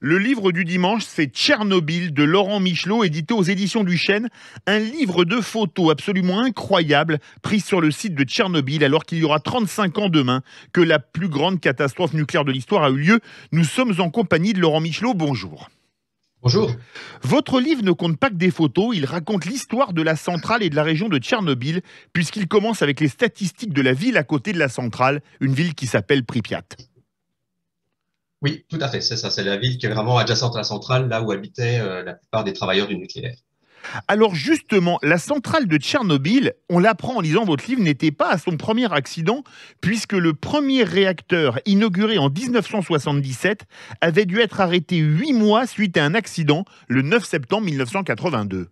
Le livre du dimanche, c'est Tchernobyl de Laurent Michelot, édité aux éditions du Chêne. Un livre de photos absolument incroyable, pris sur le site de Tchernobyl, alors qu'il y aura 35 ans demain que la plus grande catastrophe nucléaire de l'histoire a eu lieu. Nous sommes en compagnie de Laurent Michelot. Bonjour. Bonjour. Votre livre ne compte pas que des photos, il raconte l'histoire de la centrale et de la région de Tchernobyl, puisqu'il commence avec les statistiques de la ville à côté de la centrale, une ville qui s'appelle Pripyat. Oui, tout à fait, c'est ça. C'est la ville qui est vraiment adjacente à la centrale, là où habitaient la plupart des travailleurs du nucléaire. Alors justement, la centrale de Tchernobyl, on l'apprend en lisant votre livre, n'était pas à son premier accident, puisque le premier réacteur, inauguré en 1977, avait dû être arrêté 8 mois suite à un accident le 9 septembre 1982.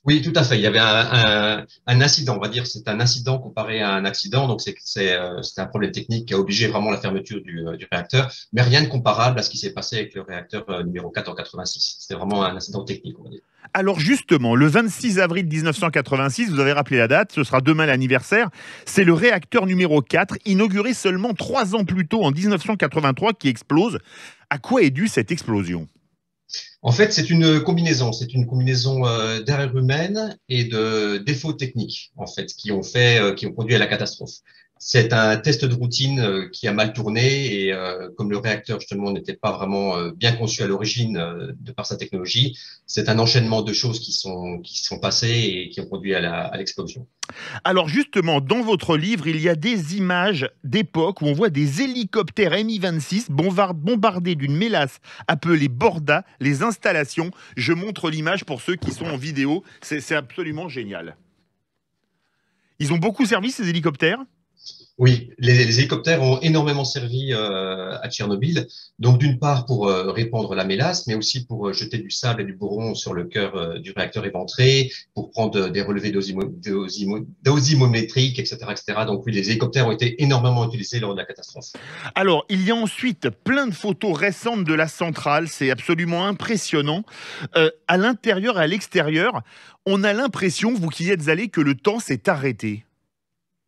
Oui, tout à fait. Il y avait un incident, on va dire, c'est un incident comparé à un accident. Donc, c'est un problème technique qui a obligé vraiment la fermeture du réacteur, mais rien de comparable à ce qui s'est passé avec le réacteur numéro 4 en 86. C'était vraiment un incident technique, on va dire. Alors justement, le 26 avril 1986, vous avez rappelé la date, ce sera demain l'anniversaire, c'est le réacteur numéro 4, inauguré seulement 3 ans plus tôt en 1983, qui explose. À quoi est due cette explosion ? En fait, c'est une combinaison d'erreurs humaines et de défauts techniques, en fait, qui ont conduit à la catastrophe. C'est un test de routine qui a mal tourné et comme le réacteur justement n'était pas vraiment bien conçu à l'origine de par sa technologie, c'est un enchaînement de choses qui sont passées et qui ont conduit à l'explosion. Alors justement, dans votre livre, il y a des images d'époque où on voit des hélicoptères Mi-26 bombardés d'une mélasse appelée Borda, les installations. Je montre l'image pour ceux qui sont en vidéo, c'est absolument génial. Ils ont beaucoup servi ces hélicoptères ? Oui, les hélicoptères ont énormément servi à Tchernobyl. Donc, d'une part pour répandre la mélasse, mais aussi pour jeter du sable et du boron sur le cœur du réacteur éventré, pour prendre des relevés dosimométriques, etc., etc. Donc, oui, les hélicoptères ont été énormément utilisés lors de la catastrophe. Alors, il y a ensuite plein de photos récentes de la centrale, c'est absolument impressionnant. À l'intérieur et à l'extérieur, on a l'impression, vous qui y êtes allé, que le temps s'est arrêté.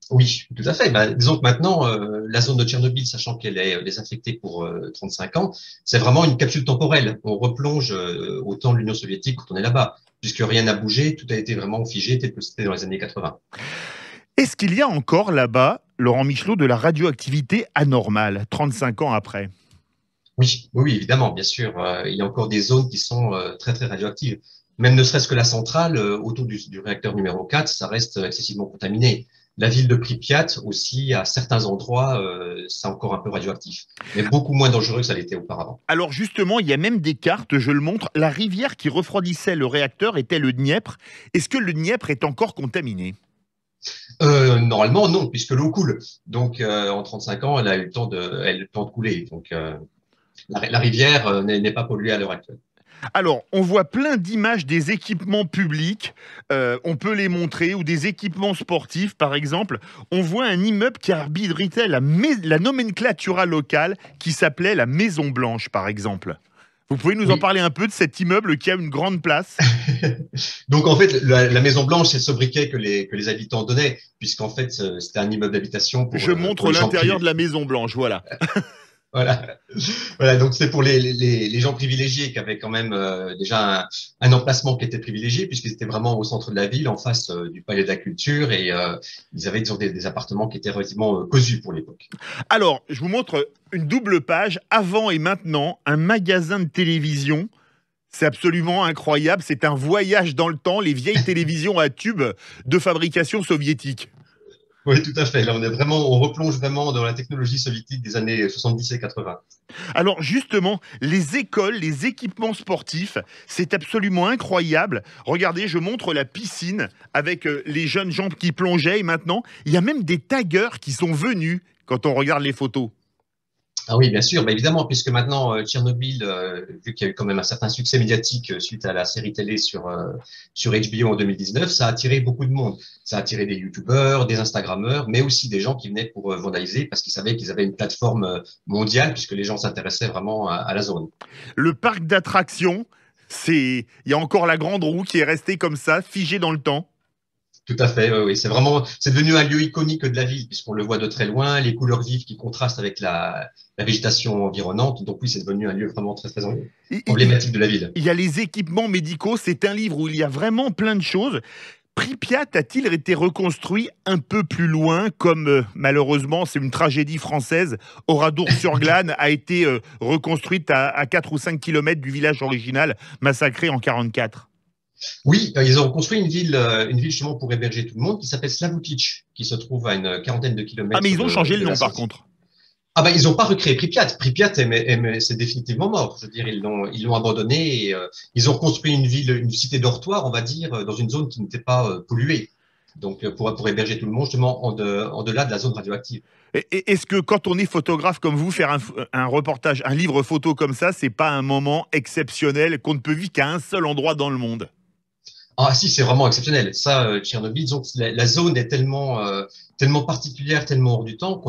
Oui, tout à fait. Bah, disons que maintenant, la zone de Tchernobyl, sachant qu'elle est désaffectée pour 35 ans, c'est vraiment une capsule temporelle. On replonge au temps de l'Union soviétique quand on est là-bas, puisque rien n'a bougé, tout a été vraiment figé tel que c'était dans les années 80. Est-ce qu'il y a encore là-bas, Laurent Michelot, de la radioactivité anormale, 35 ans après ? Oui, oui, oui, évidemment, bien sûr. Il y a encore des zones qui sont très, très radioactives. Même ne serait-ce que la centrale autour du réacteur numéro 4, ça reste excessivement contaminé. La ville de Pripyat aussi, à certains endroits, c'est encore un peu radioactif, mais beaucoup moins dangereux que ça l'était auparavant. Alors justement, il y a même des cartes, je le montre, la rivière qui refroidissait le réacteur était le Dniepr. Est-ce que le Dniepr est encore contaminé ? Normalement, non, puisque l'eau coule. Donc, en 35 ans, elle a eu le temps de couler. Donc, la rivière n'est pas polluée à l'heure actuelle. Alors, on voit plein d'images des équipements publics, on peut les montrer, ou des équipements sportifs, par exemple. On voit un immeuble qui arbitritait la nomenclatura locale qui s'appelait la Maison Blanche, par exemple. Vous pouvez nous en Oui. parler un peu de cet immeuble qui a une grande place ? Donc, en fait, la Maison Blanche, c'est le sobriquet que les habitants donnaient, puisqu'en fait, c'était un immeuble d'habitation Je pour montre les gens l'intérieur privés. de la Maison Blanche, voilà. Voilà. Voilà, donc c'est pour les gens privilégiés qui avaient quand même déjà un emplacement qui était privilégié puisqu'ils étaient vraiment au centre de la ville, en face du palais de la culture et ils avaient disons, des appartements qui étaient relativement cossus pour l'époque. Alors, je vous montre une double page, avant et maintenant, un magasin de télévision. C'est absolument incroyable, c'est un voyage dans le temps, les vieilles télévisions à tubes de fabrication soviétique. Oui, tout à fait. Là, on replonge vraiment dans la technologie soviétique des années 70 et 80. Alors justement, les écoles, les équipements sportifs, c'est absolument incroyable. Regardez, je montre la piscine avec les jeunes gens qui plongeaient et maintenant, il y a même des taggers qui sont venus quand on regarde les photos. Ah oui, bien sûr, bah évidemment, puisque maintenant Tchernobyl, vu qu'il y a eu quand même un certain succès médiatique suite à la série télé sur HBO en 2019, ça a attiré beaucoup de monde. Ça a attiré des youtubeurs, des instagrammeurs, mais aussi des gens qui venaient pour vandaliser parce qu'ils savaient qu'ils avaient une plateforme mondiale puisque les gens s'intéressaient vraiment à la zone. Le parc d'attractions, il y a encore la grande roue qui est restée comme ça, figée dans le temps. Tout à fait, oui. C'est devenu un lieu iconique de la ville, puisqu'on le voit de très loin, les couleurs vives qui contrastent avec la végétation environnante. Donc oui, c'est devenu un lieu vraiment très, très Il, il- emblématique de la ville. il y a les équipements médicaux, c'est un livre où il y a vraiment plein de choses. Pripyat a-t-il été reconstruit un peu plus loin, comme malheureusement, c'est une tragédie française, Oradour-sur-Glane a été reconstruite à 4 ou 5 kilomètres du village original, massacré en 44. Oui, ils ont construit une ville justement pour héberger tout le monde qui s'appelle Slavutich, qui se trouve à une quarantaine de Ah, mais kilomètres ils ont changé le de la nom par sortie. contre. Ah ben, ils n'ont pas recréé Pripyat. Pripyat, c'est définitivement mort. Je veux dire, ils l'ont abandonné et ils ont reconstruit une ville, une cité dortoir, on va dire, dans une zone qui n'était pas polluée. Donc, pour héberger tout le monde, justement, en delà de la zone radioactive. Est-ce que quand on est photographe comme vous, faire un reportage, un livre photo comme ça, c'est pas un moment exceptionnel qu'on ne peut vivre qu'à un seul endroit dans le monde? Ah si, c'est vraiment exceptionnel. Ça, Tchernobyl, disons que la zone est tellement particulière, tellement hors du temps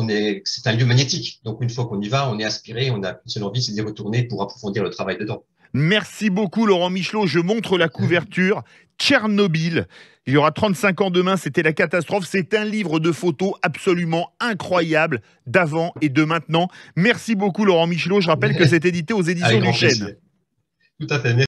c'est un lieu magnétique. Donc, une fois qu'on y va, on est aspiré, on a une seule envie, c'est d'y retourner pour approfondir le travail dedans. Merci beaucoup Laurent Michelot, je montre la couverture. Tchernobyl, il y aura 35 ans demain, c'était la catastrophe. C'est un livre de photos absolument incroyable d'avant et de maintenant. Merci beaucoup Laurent Michelot, je rappelle que c'est édité aux éditions Avec du grand Chêne. plaisir. Tout à fait.